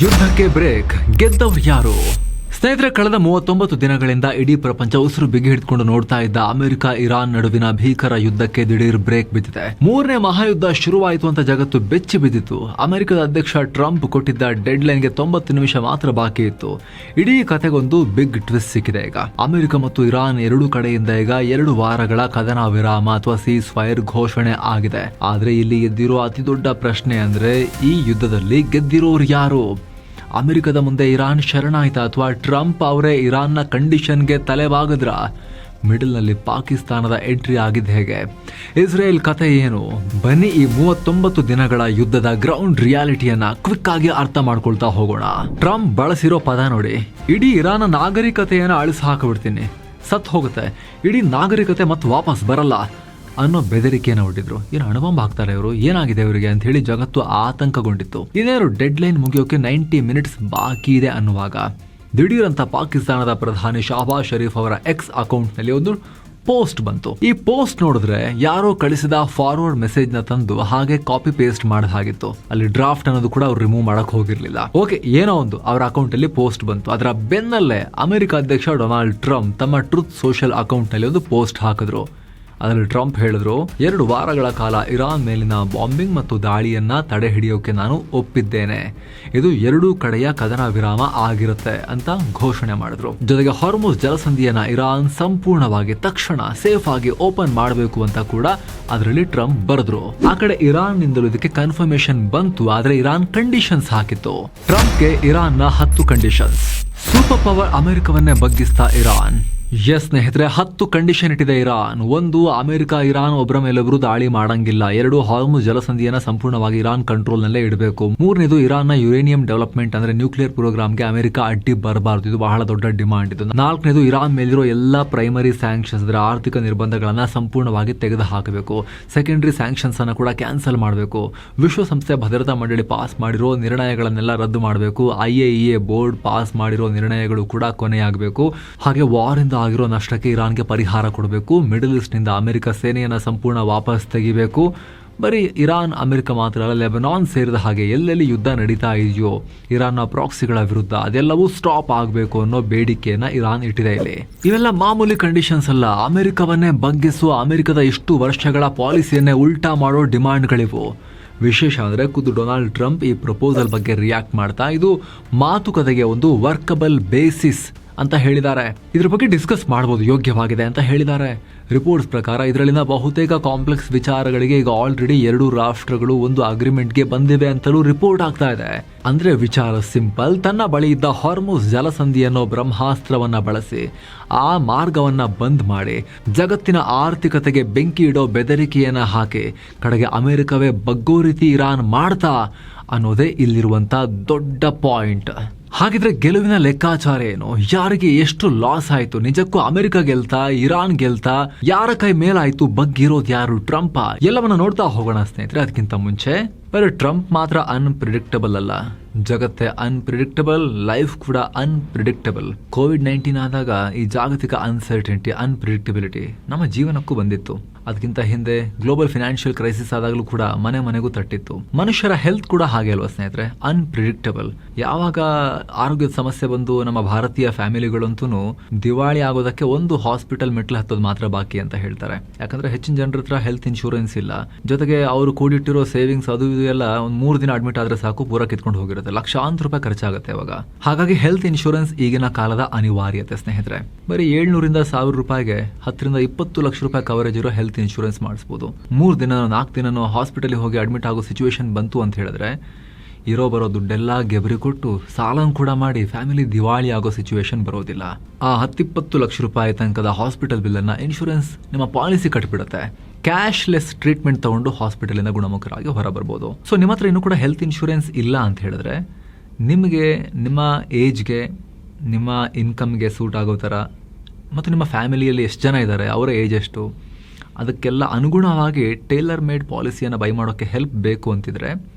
ಯುದ್ಧಕ್ಕೆ ಬ್ರೇಕ್, ಗೆದ್ದವ್ರು ಯಾರು? ಸ್ನೇಹಿತರೆ, ಕಳೆದ 39 ದಿನಗಳಿಂದ ಇಡೀ ಪ್ರಪಂಚ ಉಸಿರು ಬಿಗಿ ಹಿಡಿದುಕೊಂಡು ನೋಡ್ತಾ ಇದ್ದ ಅಮೆರಿಕ ಇರಾನ್ ನಡುವಿನ ಭೀಕರ ಯುದ್ಧಕ್ಕೆ ದಿಢೀರ್ ಬ್ರೇಕ್ ಬಿದ್ದಿದೆ. ಮೂರನೇ ಮಹಾಯುದ್ಧ ಶುರುವಾಯಿತು ಅಂತ ಜಗತ್ತು ಬೆಚ್ಚಿ ಬಿದ್ದಿತ್ತು. ಅಮೆರಿಕದ ಅಧ್ಯಕ್ಷ ಟ್ರಂಪ್ ಕೊಟ್ಟಿದ್ದ ಡೆಡ್ ಲೈನ್ಗೆ 90 ನಿಮಿಷ ಮಾತ್ರ ಬಾಕಿ ಇತ್ತು. ಇಡೀ ಕತೆಗೊಂದು ಬಿಗ್ ಟ್ವಿಸ್ಟ್ ಸಿಕ್ಕಿದೆ. ಈಗ ಅಮೆರಿಕ ಮತ್ತು ಇರಾನ್ ಎರಡೂ ಕಡೆಯಿಂದ ಈಗ 2 ವಾರಗಳ ಕದನ ವಿರಾಮ ಅಥವಾ ಸೀಸ್ ಫೈರ್ ಘೋಷಣೆ ಆಗಿದೆ. ಆದ್ರೆ ಇಲ್ಲಿ ಎದ್ದಿರೋ ಅತಿ ದೊಡ್ಡ ಪ್ರಶ್ನೆ ಅಂದ್ರೆ, ಈ ಯುದ್ಧದಲ್ಲಿ ಗೆದ್ದಿರೋರು ಯಾರು? ಅಮೆರಿಕದ ಮುಂದೆ ಇರಾನ್ ಶರಣಾಯ್ತ ಅಥವಾ ಟ್ರಂಪ್ ಅವರೇ ಇರಾನ್ನ ಕಂಡೀಷನ್ಗೆ ತಲೆಬಾಗದ್ರ? ಮಿಡಲ್ ನಲ್ಲಿ ಪಾಕಿಸ್ತಾನದ ಎಂಟ್ರಿ ಆಗಿದ್ದು ಹೇಗೆ? ಇಸ್ರೇಲ್ ಕತೆ ಏನು? ಬನ್ನಿ ಈ 39 ದಿನಗಳ ಯುದ್ಧದ ಗ್ರೌಂಡ್ ರಿಯಾಲಿಟಿಯನ್ನ ಕ್ವಿಕ್ ಆಗಿ ಅರ್ಥ ಮಾಡ್ಕೊಳ್ತಾ ಹೋಗೋಣ. ಟ್ರಂಪ್ ಬಳಸಿರೋ ಪದ ನೋಡಿ, ಇಡೀ ಇರಾನ್ ನಾಗರಿಕತೆಯನ್ನ ಅಳಿಸಿ ಹಾಕಿಬಿಡ್ತೀನಿ, ಸತ್ ಹೋಗುತ್ತೆ, ಇಡೀ ನಾಗರಿಕತೆ ಮತ್ತೆ ವಾಪಸ್ ಬರಲ್ಲ ಅನ್ನೋ ಬೆದರಿಕೆಯನ್ನು ಹೊಟ್ಟಿದ್ರು. ಏನು ಅಣುಬಾಂಬ್ ಹಾಕ್ತಾರೆ ಇವರು, ಏನಾಗಿದೆ ಇವರಿಗೆ ಅಂತ ಹೇಳಿ ಜಗತ್ತು ಆತಂಕಗೊಂಡಿತ್ತು. ಇದೇನು ಡೆಡ್ ಲೈನ್ ಮುಗಿಯೋಕೆ 90 ಮಿನಿಟ್ಸ್ ಬಾಕಿ ಇದೆ ಅನ್ನುವಾಗ ದಿಢೀರ್ ಅಂತ ಪಾಕಿಸ್ತಾನದ ಪ್ರಧಾನಿ ಶಹಬಾಜ್ ಶರೀಫ್ ಅವರ ಎಕ್ಸ್ ಅಕೌಂಟ್ ನಲ್ಲಿ ಒಂದು ಪೋಸ್ಟ್ ಬಂತು. ಈ ಪೋಸ್ಟ್ ನೋಡಿದ್ರೆ ಯಾರೋ ಕಳಿಸಿದ ಫಾರ್ವರ್ಡ್ ಮೆಸೇಜ್ ನ ತಂದು ಹಾಗೆ ಕಾಪಿ ಪೇಸ್ಟ್ ಮಾಡಿದ ಹಾಗಿತ್ತು. ಅಲ್ಲಿ ಡ್ರಾಫ್ಟ್ ಅನ್ನೋದು ಕೂಡ ಅವ್ರು ರಿಮೂವ್ ಮಾಡಕ್ ಹೋಗಿರ್ಲಿಲ್ಲ. ಓಕೆ, ಏನೋ ಒಂದು ಅವರ ಅಕೌಂಟ್ ಅಲ್ಲಿ ಪೋಸ್ಟ್ ಬಂತು. ಅದರ ಬೆನ್ನಲ್ಲೇ ಅಮೆರಿಕ ಅಧ್ಯಕ್ಷ ಡೊನಾಲ್ಡ್ ಟ್ರಂಪ್ ತಮ್ಮ ಟ್ರೂತ್ ಸೋಷಿಯಲ್ ಅಕೌಂಟ್ ನಲ್ಲಿ ಒಂದು ಪೋಸ್ಟ್ ಹಾಕಿದ್ರು. ಅದರಲ್ಲಿ ಟ್ರಂಪ್ ಹೇಳಿದ್ರು, 2 ವಾರಗಳ ಕಾಲ ಇರಾನ್ ಮೇಲಿನ ಬಾಂಬಿಂಗ್ ಮತ್ತು ದಾಳಿಯನ್ನ ತಡೆ ಹಿಡಿಯೋಕೆ ನಾನು ಒಪ್ಪಿದ್ದೇನೆ. ಇದು 2 ಕಡೆಯ ಕದನ ವಿರಾಮ ಆಗಿರುತ್ತೆ ಅಂತ ಘೋಷಣೆ ಮಾಡಿದ್ರು. ಜೊತೆಗೆ ಹಾರ್ಮುಜ್ ಜಲಸಂಧಿಯನ್ನ ಇರಾನ್ ಸಂಪೂರ್ಣವಾಗಿ ತಕ್ಷಣ ಸೇಫ್ ಆಗಿ ಓಪನ್ ಮಾಡಬೇಕು ಅಂತ ಕೂಡ ಅದರಲ್ಲಿ ಟ್ರಂಪ್ ಬರೆದ್ರು. ಆ ಕಡೆ ಇರಾನ್ ನಿಂದಲೂ ಇದಕ್ಕೆ ಕನ್ಫರ್ಮೇಶನ್ ಬಂತು. ಆದ್ರೆ ಇರಾನ್ ಕಂಡೀಷನ್ಸ್ ಹಾಕಿತ್ತು. ಟ್ರಂಪ್ಗೆ ಇರಾನ್ನ 10 ಕಂಡೀಷನ್ಸ್. ಸೂಪರ್ ಪವರ್ ಅಮೆರಿಕವನ್ನೇ ಬಗ್ಗಿಸ್ತಾ ಇರಾನ್. ಎಸ್ ಸ್ನೇಹಿತರೆ, 10 ಕಂಡೀಷನ್ ಇಟ್ಟಿದೆ ಇರಾನ್. 1, ಅಮೆರಿಕ ಇರಾನ್ ಒಬ್ಬರ ಮೇಲೊಬ್ರು ದಾಳಿ ಮಾಡಂಗಿಲ್ಲ. 2, ಹಾರ್ಮುಜ್ ಜಲಸಂಧಿಯನ್ನ ಸಂಪೂರ್ಣವಾಗಿ ಇರಾನ್ ಕಂಟ್ರೋಲ್ ನಲ್ಲೇ ಇಡಬೇಕು. 3ನೇದು, ಇರಾನ್ನ ಯುರೇನಿಯಂ ಡೆವಲಪ್ಮೆಂಟ್ ಅಂದ್ರೆ ನ್ಯೂಕ್ಲಿಯರ್ ಪ್ರೋಗ್ರಾಮ್ಗೆ ಅಮೆರಿಕ ಅಡ್ಡಿ ಬರಬಾರದು. ಇದು ಬಹಳ ದೊಡ್ಡ ಡಿಮಾಂಡ್ ಇದು. 4ನೇದು, ಇರಾನ್ ಮೇಲಿರೋ ಎಲ್ಲಾ ಪ್ರೈಮರಿ ಸ್ಯಾಂಕ್ಷನ್ಸ್ ಅಂದ್ರೆ ಆರ್ಥಿಕ ನಿರ್ಬಂಧಗಳನ್ನ ಸಂಪೂರ್ಣವಾಗಿ ತೆಗೆದು ಹಾಕಬೇಕು. ಸೆಕೆಂಡರಿ ಸ್ಯಾಂಕ್ಷನ್ಸ್ ಅನ್ನ ಕೂಡ ಕ್ಯಾನ್ಸಲ್ ಮಾಡಬೇಕು. ವಿಶ್ವಸಂಸ್ಥೆ ಭದ್ರತಾ ಮಂಡಳಿ ಪಾಸ್ ಮಾಡಿರೋ ನಿರ್ಣಯಗಳನ್ನೆಲ್ಲ ರದ್ದು ಮಾಡಬೇಕು. IAEA ಬೋರ್ಡ್ ಪಾಸ್ ಮಾಡಿರೋ ನಿರ್ಣಯಗಳು ಕೂಡ ಕೊನೆಯಾಗಬೇಕು. ಹಾಗೆ ವಾರಿಂದ ಆಗಿರೋ ನಷ್ಟಕ್ಕೆ ಇರಾನ್ಗೆ ಪರಿಹಾರ ಕೊಡಬೇಕು. ಮಿಡಲ್ ಈಸ್ಟ್ ನಿಂದ ಅಮೆರಿಕ ಸೇನೆಯನ್ನ ಸಂಪೂರ್ಣ ವಾಪಸ್ ತೆಗಿಬೇಕು. ಬರೀ ಇರಾನ್ ಅಮೆರಿಕ ಮಾತ್ರ ಅಲ್ಲ, ಲೆಬನಾನ್ ಸೇರಿದ ಹಾಗೆ ಎಲ್ಲೆಲ್ಲಿ ಯುದ್ಧ ನಡೀತಾ ಇದೆಯೋ ಇರಾನ್ನ ಪ್ರಾಕ್ಸಿಗಳ ವಿರುದ್ಧ ಅದೆಲ್ಲವೂ ಸ್ಟಾಪ್ ಆಗಬೇಕು ಅನ್ನೋ ಬೇಡಿಕೆಯನ್ನ ಇರಾನ್ ಇಟ್ಟಿದೆ. ಇಲ್ಲಿ ಇವೆಲ್ಲ ಮಾಮೂಲಿ ಕಂಡೀಷನ್ಸ್ ಅಲ್ಲ. ಅಮೆರಿಕವನ್ನೇ ಬಗ್ಗಿಸುವ, ಅಮೆರಿಕದ ಇಷ್ಟು ವರ್ಷಗಳ ಪಾಲಿಸಿಯನ್ನೇ ಉಲ್ಟಾ ಮಾಡೋ ಡಿಮಾಂಡ್ಗಳಿವು. ವಿಶೇಷ ಅಂದರೆ ಖುದ್ದು ಡೊನಾಲ್ಡ್ ಟ್ರಂಪ್ ಈ ಪ್ರಪೋಸಲ್ ಬಗ್ಗೆ ರಿಯಾಕ್ಟ್ ಮಾಡ್ತಾ ಇದು ಮಾತುಕತೆಗೆ ಒಂದು ವರ್ಕಬಲ್ ಬೇಸಿಸ್ ಅಂತ ಹೇಳಿದ್ದಾರೆ. ಇದ್ರ ಬಗ್ಗೆ ಡಿಸ್ಕಸ್ ಮಾಡಬಹುದು, ಯೋಗ್ಯವಾಗಿದೆ ಅಂತ ಹೇಳಿದ್ದಾರೆ. ರಿಪೋರ್ಟ್ಸ್ ಪ್ರಕಾರ ಇದರಲ್ಲಿನ ಬಹುತೇಕ ಕಾಂಪ್ಲೆಕ್ಸ್ ವಿಚಾರಗಳಿಗೆ ಈಗ ಆಲ್ರೆಡಿ 2 ರಾಷ್ಟ್ರಗಳು ಒಂದು ಅಗ್ರಿಮೆಂಟ್ಗೆ ಬಂದಿವೆ ಅಂತಲೂ ರಿಪೋರ್ಟ್ ಆಗ್ತಾ ಇದೆ. ಅಂದ್ರೆ ವಿಚಾರ ಸಿಂಪಲ್, ತನ್ನ ಬಳಿ ಇದ್ದ ಹಾರ್ಮುಜ್ ಜಲಸಂಧಿ ಅನ್ನೋ ಬ್ರಹ್ಮಾಸ್ತ್ರವನ್ನ ಬಳಸಿ ಆ ಮಾರ್ಗವನ್ನ ಬಂದ್ ಮಾಡಿ ಜಗತ್ತಿನ ಆರ್ಥಿಕತೆಗೆ ಬೆಂಕಿ ಇಡೋ ಬೆದರಿಕೆಯನ್ನ ಹಾಕಿ ಕಡೆಗೆ ಅಮೆರಿಕವೇ ಬಗ್ಗೋ ರೀತಿ ಇರಾನ್ ಮಾಡ್ತಾ ಅನ್ನೋದೇ ಇಲ್ಲಿರುವಂತ ದೊಡ್ಡ ಪಾಯಿಂಟ್. ಹಾಗಿದ್ರೆ ಗೆಲುವಿನ ಲೆಕ್ಕಾಚಾರ ಏನು? ಯಾರಿಗೆ ಎಷ್ಟು ಲಾಸ್ ಆಯ್ತು? ನಿಜಕ್ಕೂ ಅಮೆರಿಕ ಗೆಲ್ತಾ, ಇರಾನ್ ಗೆಲ್ತಾ, ಯಾರ ಕೈ ಮೇಲಾಯ್ತು? ಬಗ್ಗಿರೋದು ಯಾರು? ಟ್ರಂಪ್? ಎಲ್ಲವನ್ನ ನೋಡ್ತಾ ಹೋಗೋಣ ಸ್ನೇಹಿತರೆ. ಅದಕ್ಕಿಂತ ಮುಂಚೆ ಬರೀ ಟ್ರಂಪ್ ಮಾತ್ರ ಅನ್ಪ್ರಿಡಿಕ್ಟಬಲ್ ಅಲ್ಲ, ಜಗತ್ತೇ ಅನ್ಪ್ರಿಡಿಕ್ಟಬಲ್, ಲೈಫ್ ಕೂಡ ಅನ್ಪ್ರಿಡಿಕ್ಟಬಲ್. COVID-19 ಆದಾಗ ಈ ಜಾಗತಿಕ ಅನ್ಸರ್ಟೆನಿಟಿ, ಅನ್ಪ್ರಿಡಿಕ್ಟಬಿಲಿಟಿ ನಮ್ಮ ಜೀವನಕ್ಕೂ ಬಂದಿತ್ತು. ಅದಕ್ಕಿಂತ ಹಿಂದೆ ಗ್ಲೋಬಲ್ ಫಿನಾನ್ಷಿಯಲ್ ಕ್ರೈಸಿಸ್ ಆದಾಗಲೂ ಕೂಡ ಮನೆ ಮನೆಗೂ ತಟ್ಟಿತ್ತು. ಮನುಷ್ಯರ ಹೆಲ್ತ್ ಕೂಡ ಹಾಗೆ ಅಲ್ವಾ ಸ್ನೇಹಿತರೆ, ಅನ್ಪ್ರಿಡಿಕ್ಟಬಲ್. ಯಾವಾಗ ಆರೋಗ್ಯದ ಸಮಸ್ಯೆ ಬಂದು ನಮ್ಮ ಭಾರತೀಯ ಫ್ಯಾಮಿಲಿಗಳಂತೂ ದಿವಾಳಿ ಆಗೋದಕ್ಕೆ ಒಂದು ಹಾಸ್ಪಿಟಲ್ ಮೆಟ್ಲು ಹತ್ತೋದು ಮಾತ್ರ ಬಾಕಿ ಅಂತ ಹೇಳ್ತಾರೆ. ಯಾಕಂದ್ರೆ ಹೆಚ್ಚಿನ ಜನರ ಹತ್ರ ಹೆಲ್ತ್ ಇನ್ಶೂರೆನ್ಸ್ ಇಲ್ಲ. ಜೊತೆಗೆ ಅವರು ಕೂಡಿಟ್ಟಿರೋ ಸೇವಿಂಗ್ಸ್ ಅದು ಇದು ಎಲ್ಲ ಒಂದು 3 ದಿನ ಅಡ್ಮಿಟ್ ಆದ್ರೆ ಸಾಕು, ಪೂರ ಕಿತ್ಕೊಂಡು ಹೋಗಿರುತ್ತೆ. ಲಕ್ಷಾಂತರ ರೂಪಾಯಿ ಖರ್ಚಾಗುತ್ತೆ ಅವಾಗ. ಹಾಗಾಗಿ ಹೆಲ್ತ್ ಇನ್ಶೂರೆನ್ಸ್ ಈಗಿನ ಕಾಲದ ಅನಿವಾರ್ಯತೆ ಸ್ನೇಹಿತರೆ. ಬರೀ 700ರಿಂದ 1000 ರೂಪಾಯಿಗೆ 10ರಿಂದ 20 ಲಕ್ಷ ರೂಪಾಯಿ ಕವರೇಜ್ ಇರೋ ಹೆಲ್ತ್ ಇನ್ಶೂರೆನ್ಸ್ ಮಾಡಿಸಬಹುದು. 3 ದಿನ 4 ದಿನ ಹಾಸ್ಪಿಟಲ್ ಹೋಗಿ ಅಡ್ಮಿಟ್ ಆಗೋ ಸಿಚುವೇಶನ್ ಬಂತು ಅಂತ ಹೇಳಿದ್ರೆ ಇರೋ ಬರೋ ದುಡ್ಡೆಲ್ಲ ಗೆಬರಿ ಕೊಟ್ಟು ಸಾಲನ್ ಕೂಡ ಮಾಡಿ ಫ್ಯಾಮಿಲಿ ದಿವಾಳಿ ಆಗೋ ಸಿಚುವೇಶನ್ ಬರೋದಿಲ್ಲ. ಆ 10-20 ಲಕ್ಷ ರೂಪಾಯಿ ತನಕದ ಹಾಸ್ಪಿಟಲ್ ಬಿಲ್ ಅನ್ನ ಇನ್ಶೂರೆನ್ಸ್ ನಿಮ್ಮ ಪಾಲಿಸಿ ಕಟ್ಬಿಡುತ್ತೆ. ಕ್ಯಾಶ್ಲೆಸ್ ಟ್ರೀಟ್ಮೆಂಟ್ ತಗೊಂಡು ಹಾಸ್ಪಿಟಲ್ ಇಂದ ಗುಣಮುಖರಾಗಿ ಹೊರ ಬರ್ಬೋದು. ಸೊ ನಿಮ್ಮ ಹತ್ರ ಇನ್ನೂ ಕೂಡ ಹೆಲ್ತ್ ಇನ್ಶೂರೆನ್ಸ್ ಇಲ್ಲ ಅಂತ ಹೇಳಿದ್ರೆ ನಿಮಗೆ ನಿಮ್ಮ ಏಜ್ಗೆ, ನಿಮ್ಮ ಇನ್ಕಮ್ಗೆ ಸೂಟ್ ಆಗೋ ಥರ ಮತ್ತು ನಿಮ್ಮ ಫ್ಯಾಮಿಲಿಯಲ್ಲಿ ಎಷ್ಟು ಜನ ಇದ್ದಾರೆ, ಅವರ ಏಜ್ ಎಷ್ಟು, ಅದಕ್ಕೆಲ್ಲ ಅನುಗುಣವಾಗಿ ಟೇಲರ್ ಮೇಡ್ ಪಾಲಿಸಿಯನ್ನು ಬೈ ಮಾಡೋಕ್ಕೆ ಹೆಲ್ಪ್ ಬೇಕು ಅಂತಿದ್ರೆ,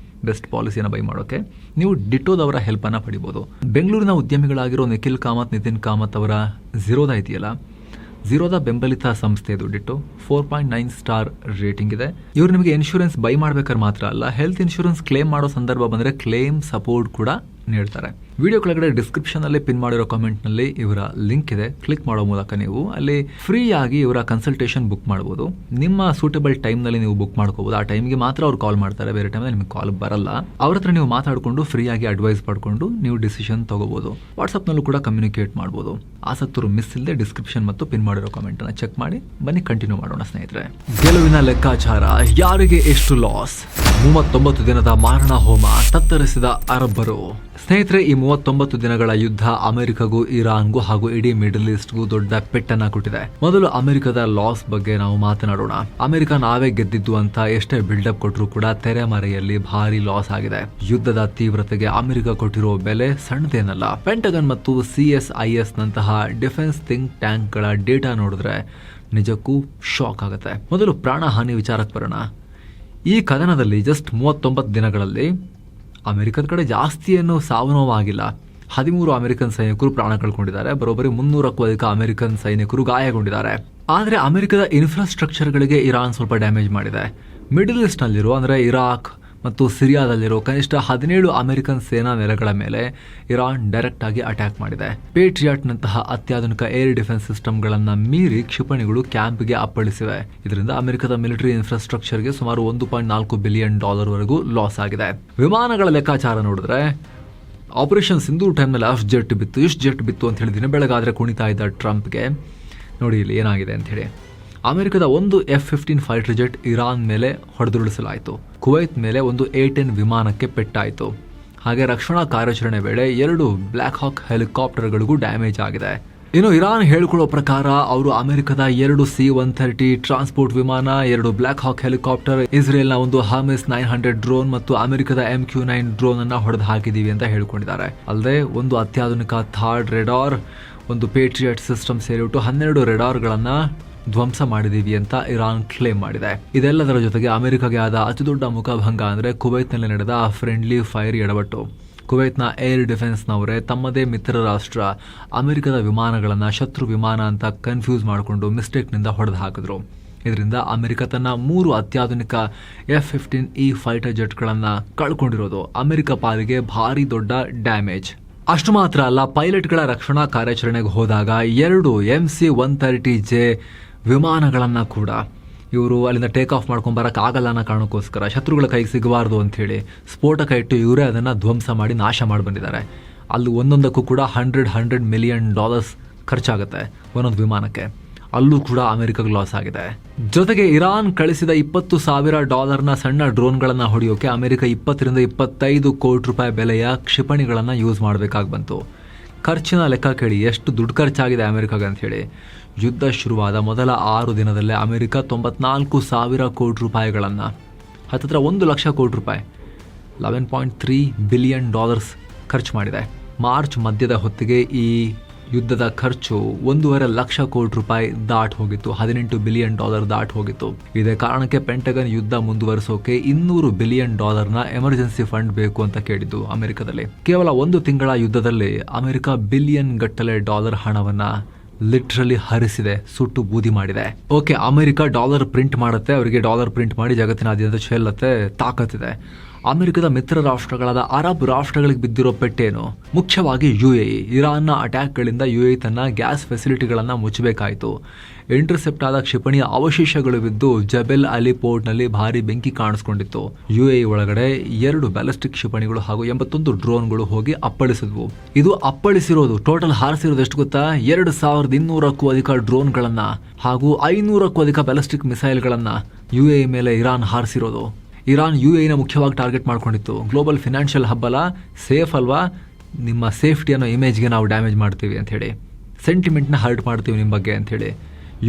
ಬೆಸ್ಟ್ ಪಾಲಿಸಿಯನ್ನು ಬೈ ಮಾಡೋಕ್ಕೆ ನೀವು ಡಿಟೋದವರ ಹೆಲ್ಪನ್ನು ಪಡಿಬೋದು. ಬೆಂಗಳೂರಿನ ಉದ್ಯಮಿಗಳಾಗಿರೋ ನಿಖಿಲ್ ಕಾಮತ್, ನಿತಿನ್ ಕಾಮತ್ ಅವರ ಝೀರೋದ ಇದೆಯಲ್ಲ, ಝೀರೋದ ಬೆಂಬಲಿತ ಸಂಸ್ಥೆ ಇದು. ಡಿಟೋ 4.9 ಸ್ಟಾರ್ ರೇಟಿಂಗ್ ಇದೆ. ಇವರು ನಿಮಗೆ ಇನ್ಶೂರೆನ್ಸ್ ಬೈ ಮಾಡ್ಬೇಕಾದ್ರೆ ಮಾತ್ರ ಅಲ್ಲ, ಹೆಲ್ತ್ ಇನ್ಶೂರೆನ್ಸ್ ಕ್ಲೇಮ್ ಮಾಡೋ ಸಂದರ್ಭ ಬಂದರೆ ಕ್ಲೇಮ್ ಸಪೋರ್ಟ್ ಕೂಡ ನೀಡ್ತಾರೆ. ವಿಡಿಯೋ ಕೆಳಗಡೆ ಡಿಸ್ಕ್ರಿಪ್ಷನ್ ಅಲ್ಲಿ ಪಿನ್ ಮಾಡಿರೋ ಕಾಮೆಂಟ್ ನಲ್ಲಿ ಇವರ ಲಿಂಕ್ ಇದೆ. ಕ್ಲಿಕ್ ಮಾಡೋ ಮೂಲಕ ನೀವು ಅಲ್ಲಿ ಫ್ರೀ ಆಗಿ ಇವರ ಕನ್ಸಲ್ಟೇಷನ್ ಬುಕ್ ಮಾಡಬಹುದು. ನಿಮ್ಮ ಸೂಟಬಲ್ ಟೈಮ್ ನಲ್ಲಿ ನೀವು ಬುಕ್ ಮಾಡ್ಕೋಬಹುದು. ಆ ಟೈಮ್ಗೆ ಮಾತ್ರ ಅವ್ರು ಕಾಲ್ ಮಾಡ್ತಾರೆ, ಬೇರೆ ಟೈಮ್ ನಿಮಗೆ ಕಾಲ್ ಬರಲ್ಲ. ಅವ್ರ ಹತ್ರ ನೀವು ಮಾತಾಡಿಕೊಂಡು ಫ್ರೀ ಆಗಿ ಅಡ್ವೈಸ್ ಪಡ್ಕೊಂಡು ನೀವು ಡಿಸಿಷನ್ ತಗೋಬಹುದು. ವಾಟ್ಸ್ಆಪ್ ನಲ್ಲೂ ಕೂಡ ಕಮ್ಯುನಿಕೇಟ್ ಮಾಡಬಹುದು. ಆಸಕ್ತರು ಮಿಸ್ ಇಲ್ಲದೆ ಡಿಸ್ಕ್ರಿಪ್ಷನ್ ಮತ್ತು ಪಿನ್ ಮಾಡಿರೋ ಕಾಮೆಂಟ್ ಅನ್ನ ಚೆಕ್ ಮಾಡಿ ಬನ್ನಿ. ಕಂಟಿನ್ಯೂ ಮಾಡೋಣ ಸ್ನೇಹಿತರೆ. ಗೆಲುವಿನ ಲೆಕ್ಕಾಚಾರ, ಯಾರಿಗೆ ಎಷ್ಟು ಲಾಸ್? 39 ದಿನದ ಮಾರಣ ಹೋಮ, ತತ್ತರಿಸಿದ ಅರಬ್ಬರು. ಸ್ನೇಹಿತರೆ, ಈ 39 ದಿನಗಳ ಯುದ್ಧ ಅಮೆರಿಕಗೂ ಇರಾನ್ಗೂ ಹಾಗೂ ಇಡೀ ಮಿಡಲ್ ಈಸ್ಟ್ಗೂ ದೊಡ್ಡ ಪೆಟ್ಟನ್ನ ಕೊಟ್ಟಿದೆ. ಮೊದಲು ಅಮೆರಿಕದ ಲಾಸ್ ಬಗ್ಗೆ ನಾವು ಮಾತನಾಡೋಣ. ಅಮೆರಿಕ ನಾವೇ ಗೆದ್ದಿದ್ದು ಅಂತ ಎಷ್ಟೇ ಬಿಲ್ಡಪ್ ಕೊಟ್ಟರು ಕೂಡ ತೆರೆಮರೆಯಲ್ಲಿ ಭಾರಿ ಲಾಸ್ ಆಗಿದೆ. ಯುದ್ಧದ ತೀವ್ರತೆಗೆ ಅಮೆರಿಕ ಕೊಟ್ಟಿರೋ ಬೆಲೆ ಸಣ್ಣದೇನಲ್ಲ. ಪೆಂಟಗನ್ ಮತ್ತು CSIS ನಂತಹ ಡಿಫೆನ್ಸ್ ಥಿಂಕ್ ಟ್ಯಾಂಕ್ ಗಳ ಡೇಟಾ ನೋಡಿದ್ರೆ ನಿಜಕ್ಕೂ ಶಾಕ್ ಆಗುತ್ತೆ. ಮೊದಲು ಪ್ರಾಣಹಾನಿ ವಿಚಾರಕ್ಕೆ ಬರೋಣ. ಈ ಕದನದಲ್ಲಿ ಜಸ್ಟ್ 39 ದಿನಗಳಲ್ಲಿ ಅಮೆರಿಕದ ಕಡೆ ಜಾಸ್ತಿ ಏನು ಸಾವು ನೋವಾಗಿಲ್ಲ. 13 ಅಮೆರಿಕನ್ ಸೈನಿಕರು ಪ್ರಾಣ ಕಳ್ಕೊಂಡಿದ್ದಾರೆ. ಬರೋಬ್ಬರಿ 300ಕ್ಕೂ ಅಧಿಕ ಅಮೆರಿಕನ್ ಸೈನಿಕರು ಗಾಯಗೊಂಡಿದ್ದಾರೆ. ಆದರೆ ಅಮೆರಿಕದ ಇನ್ಫ್ರಾಸ್ಟ್ರಕ್ಚರ್ಗಳಿಗೆ ಇರಾನ್ ಸ್ವಲ್ಪ ಡ್ಯಾಮೇಜ್ ಮಾಡಿದೆ. ಮಿಡಲ್ ಈಸ್ಟ್ ನಲ್ಲಿರೋ ಅಂದರೆ ಇರಾಕ್ ಮತ್ತು ಸಿರಿಯಾದಲ್ಲಿರೋ ಕನಿಷ್ಠ 17 ಅಮೆರಿಕನ್ ಸೇನಾ ನೆಲೆಗಳ ಮೇಲೆ ಇರಾನ್ ಡೈರೆಕ್ಟ್ ಆಗಿ ಅಟ್ಯಾಕ್ ಮಾಡಿದೆ. ಪೇಟ್ರಿಯಾಟ್ನಂತಹ ಅತ್ಯಾಧುನಿಕ ಏರ್ ಡಿಫೆನ್ಸ್ ಸಿಸ್ಟಮ್ಗಳನ್ನು ಮೀರಿ ಕ್ಷಿಪಣಿಗಳು ಕ್ಯಾಂಪ್ಗೆ ಅಪ್ಪಳಿಸಿವೆ. ಇದರಿಂದ ಅಮೆರಿಕದ ಮಿಲಿಟರಿ ಇನ್ಫ್ರಾಸ್ಟ್ರಕ್ಚರ್ಗೆ ಸುಮಾರು $1.4 ಬಿಲಿಯನ್ ವರೆಗೂ ಲಾಸ್ ಆಗಿದೆ. ವಿಮಾನಗಳ ಲೆಕ್ಕಾಚಾರ ನೋಡಿದ್ರೆ ಆಪರೇಷನ್ ಸಿಂಧೂರ್ ಟೈಮ್ನಲ್ಲಿ ಅಷ್ಟು ಜೆಟ್ ಬಿತ್ತು, ಇಷ್ಟು ಜೆಟ್ ಬಿತ್ತು ಅಂತ ಹೇಳಿ ದಿನ ಬೆಳಗಾದ್ರೆ ಕುಣಿತಾ ಇದ್ದ ಟ್ರಂಪ್ಗೆ ನೋಡಿ ಇಲ್ಲಿ ಏನಾಗಿದೆ ಅಂತ ಹೇಳಿ. ಅಮೆರಿಕದ ಒಂದು F-15 ಫೈಟರ್ ಜೆಟ್ ಇರಾನ್ ಮೇಲೆ ಹೊಡೆದುರುಳಿಸಲಾಯಿತು. ಕುವೈತ್ ಮೇಲೆ ಒಂದು A-10 ವಿಮಾನಕ್ಕೆ ಪೆಟ್ಟಾಯಿತು. ಹಾಗೆ ರಕ್ಷಣಾ ಕಾರ್ಯಾಚರಣೆ ವೇಳೆ 2 ಬ್ಲ್ಯಾಕ್ ಹಾಕ್ ಹೆಲಿಕಾಪ್ಟರ್ಗಳಿಗೂ ಡ್ಯಾಮೇಜ್ ಆಗಿದೆ. ಇನ್ನು ಇರಾನ್ ಹೇಳ್ಕೊಳ್ಳೋ ಪ್ರಕಾರ ಅವರು ಅಮೆರಿಕದ 2 C-130 ಟ್ರಾನ್ಸ್ಪೋರ್ಟ್ ವಿಮಾನ, 2 ಬ್ಲ್ಯಾಕ್ ಹಾಕ್ ಹೆಲಿಕಾಪ್ಟರ್, ಇಸ್ರೇಲ್ನ ಒಂದು HARMES 900 ಡ್ರೋನ್ ಮತ್ತು ಅಮೆರಿಕದ MQ-9 ಡ್ರೋನ್ ಅನ್ನ ಹೊಡೆದು ಹಾಕಿದೀವಿ ಅಂತ ಹೇಳ್ಕೊಂಡಿದ್ದಾರೆ. ಅಲ್ಲದೆ ಒಂದು ಅತ್ಯಾಧುನಿಕ ಥಾರ್ಡ್ ರೆಡಾರ್, ಒಂದು ಪೇಟ್ರಿಯಟ್ ಸಿಸ್ಟಮ್ ಸೇರಿಬಿಟ್ಟು 12 ರೆಡಾರ್ಗಳನ್ನ ಧ್ವಂಸ ಮಾಡಿದೀವಿ ಅಂತ ಇರಾನ್ ಕ್ಲೇಮ್ ಮಾಡಿದೆ. ಇದೆಲ್ಲದರ ಜೊತೆಗೆ ಅಮೆರಿಕಗೆ ಆದ ಅತಿದೊಡ್ಡ ಮುಖಭಂಗ ಅಂದರೆ ಕುವೈತ್ನಲ್ಲಿ ನಡೆದ ಫ್ರೆಂಡ್ಲಿ ಫೈರ್ ಎಡವಟ್ಟು. ಕುವೈತ್ನ ಏರ್ ಡಿಫೆನ್ಸ್ನವರೇ ತಮ್ಮದೇ ಮಿತ್ರ ರಾಷ್ಟ್ರ ಅಮೆರಿಕದ ವಿಮಾನಗಳನ್ನು ಶತ್ರು ವಿಮಾನ ಅಂತ ಕನ್ಫ್ಯೂಸ್ ಮಾಡಿಕೊಂಡು ಮಿಸ್ಟೇಕ್ನಿಂದ ಹೊಡೆದು ಹಾಕಿದ್ರು. ಇದರಿಂದ ಅಮೆರಿಕ ತನ್ನ 3 ಅತ್ಯಾಧುನಿಕ F-15E ಫೈಟರ್ ಜೆಟ್ಗಳನ್ನು ಕಳ್ಕೊಂಡಿರೋದು ಅಮೆರಿಕ ಪಾಲಿಗೆ ಭಾರಿ ದೊಡ್ಡ ಡ್ಯಾಮೇಜ್. ಅಷ್ಟು ಮಾತ್ರ ಅಲ್ಲ, ಪೈಲಟ್ಗಳ ರಕ್ಷಣಾ ಕಾರ್ಯಾಚರಣೆಗೆ ಹೋದಾಗ 2 MC-130J ವಿಮಾನಗಳನ್ನು ಕೂಡ ಇವರು ಅಲ್ಲಿಂದ ಟೇಕ್ ಆಫ್ ಮಾಡ್ಕೊಂಡು ಬರೋಕ್ಕೆ ಆಗಲ್ಲ ಅನ್ನೋ ಕಾರಣಕ್ಕೋಸ್ಕರ ಶತ್ರುಗಳ ಕೈಗೆ ಸಿಗಬಾರ್ದು ಅಂಥೇಳಿ ಸ್ಫೋಟಕ ಇಟ್ಟು ಇವರೇ ಅದನ್ನು ಧ್ವಂಸ ಮಾಡಿ ನಾಶ ಮಾಡಿ ಬಂದಿದ್ದಾರೆ. ಅಲ್ಲಿ ಒಂದೊಂದಕ್ಕೂ ಕೂಡ $100 ಮಿಲಿಯನ್ ಖರ್ಚಾಗುತ್ತೆ ಒಂದೊಂದು ವಿಮಾನಕ್ಕೆ. ಅಲ್ಲೂ ಕೂಡ ಅಮೆರಿಕಗೆ ಲಾಸ್ ಆಗಿದೆ. ಜೊತೆಗೆ ಇರಾನ್ ಕಳಿಸಿದ $20,000 ಸಣ್ಣ ಡ್ರೋನ್ಗಳನ್ನು ಹೊಡೆಯೋಕೆ ಅಮೆರಿಕ 20 ರಿಂದ 25 ಕೋಟಿ ರೂಪಾಯಿ ಬೆಲೆಯ ಕ್ಷಿಪಣಿಗಳನ್ನು ಯೂಸ್ ಮಾಡಬೇಕಾಗಿ ಬಂತು. ಖರ್ಚಿನ ಲೆಕ್ಕ ಕೇಳಿ, ಎಷ್ಟು ದುಡ್ಡು ಖರ್ಚಾಗಿದೆ ಅಮೆರಿಕಾಗೆ ಅಂತ ಹೇಳಿ. ಯುದ್ಧ ಶುರುವಾದ ಮೊದಲ 6 ದಿನದಲ್ಲೇ ಅಮೆರಿಕ $94,000 ಕೋಟಿ ರೂಪಾಯಿಗಳನ್ನು, ಹತ್ತಿರ 1 ಲಕ್ಷ ಕೋಟಿ ರೂಪಾಯಿ, $11.3 ಬಿಲಿಯನ್ ಖರ್ಚು ಮಾಡಿದೆ. ಮಾರ್ಚ್ ಮಧ್ಯದ ಹೊತ್ತಿಗೆ ಈ ಯುದ್ಧದ ಖರ್ಚು 1.5 ಲಕ್ಷ ಕೋಟಿ ರೂಪಾಯಿ ದಾಟ್ ಹೋಗಿತ್ತು, $18 ಬಿಲಿಯನ್ ದಾಟ್ ಹೋಗಿತ್ತು. ಇದೇ ಕಾರಣಕ್ಕೆ ಪೆಂಟಗನ್ ಯುದ್ಧ ಮುಂದುವರಿಸೋಕೆ $200 ಬಿಲಿಯನ್ ಎಮರ್ಜೆನ್ಸಿ ಫಂಡ್ ಬೇಕು ಅಂತ ಕೇಳಿದ್ದು ಅಮೆರಿಕದಲ್ಲಿ. ಕೇವಲ 1 ತಿಂಗಳ ಯುದ್ಧದಲ್ಲಿ ಅಮೆರಿಕ ಬಿಲಿಯನ್ ಗಟ್ಟಲೆ ಡಾಲರ್ ಹಣವನ್ನ ಲಿಟ್ರಲಿ ಹರಿಸಿದೆ, ಸುಟ್ಟು ಬೂದಿ ಮಾಡಿದೆ. ಓಕೆ, ಅಮೆರಿಕ ಡಾಲರ್ ಪ್ರಿಂಟ್ ಮಾಡುತ್ತೆ, ಅವರಿಗೆ ಡಾಲರ್ ಪ್ರಿಂಟ್ ಮಾಡಿ ಜಗತ್ತಿನಾದ್ಯಂತ ಚೆಲ್ಲತ್ತೆ, ತಾಕತ್ತಿದೆ. ಅಮೆರಿಕದ ಮಿತ್ರ ರಾಷ್ಟ್ರಗಳಾದ ಅರಬ್ ರಾಷ್ಟ್ರಗಳಿಗೆ ಬಿದ್ದಿರೋ ಪೆಟ್ಟೇನು? ಮುಖ್ಯವಾಗಿ UAE. ಇರಾನ್ನ ಅಟ್ಯಾಕ್ಗಳಿಂದ UAE ತನ್ನ ಗ್ಯಾಸ್ ಫೆಸಿಲಿಟಿಗಳನ್ನು ಮುಚ್ಚಬೇಕಾಯಿತು. ಇಂಟರ್ಸೆಪ್ಟ್ ಆದ ಕ್ಷಿಪಣಿಯ ಅವಶೇಷಗಳು ಬಿದ್ದು ಜಬೆಲ್ ಅಲಿ ಪೋರ್ಟ್ನಲ್ಲಿ ಭಾರಿ ಬೆಂಕಿ ಕಾಣಿಸ್ಕೊಂಡಿತ್ತು. UAE ಒಳಗಡೆ 2 ಬ್ಯಾಲಿಸ್ಟಿಕ್ ಕ್ಷಿಪಣಿಗಳು ಹಾಗೂ 81 ಡ್ರೋನ್ಗಳು ಹೋಗಿ ಅಪ್ಪಳಿಸಿದ್ವು. ಇದು ಅಪ್ಪಳಿಸಿರೋದು, ಟೋಟಲ್ ಹಾರಿಸಿರೋದು ಎಷ್ಟು ಗೊತ್ತಾ? 2200ಕ್ಕೂ ಅಧಿಕ ಡ್ರೋನ್ಗಳನ್ನ ಹಾಗೂ 500ಕ್ಕೂ ಅಧಿಕ ಬ್ಯಾಲಿಸ್ಟಿಕ್ ಮಿಸೈಲ್ಗಳನ್ನ UAE ಮೇಲೆ ಇರಾನ್ ಹಾರಿಸಿರೋದು. ಇರಾನ್ UAEನ ಮುಖ್ಯವಾಗಿ ಟಾರ್ಗೆಟ್ ಮಾಡ್ಕೊಂಡಿತ್ತು. ಗ್ಲೋಬಲ್ ಫಿನಾನ್ಷಿಯಲ್ ಹಬ್ ಅಲ್ಲ, ಸೇಫ್ ಅಲ್ವಾ, ನಿಮ್ಮ ಸೇಫ್ಟಿ ಅನ್ನೋ ಇಮೇಜ್ಗೆ ನಾವು ಡ್ಯಾಮೇಜ್ ಮಾಡ್ತೀವಿ ಅಂಥೇಳಿ, ಸೆಂಟಿಮೆಂಟ್ನ ಹರ್ಟ್ ಮಾಡ್ತೀವಿ ನಿಮ್ಮ ಬಗ್ಗೆ ಅಂಥೇಳಿ,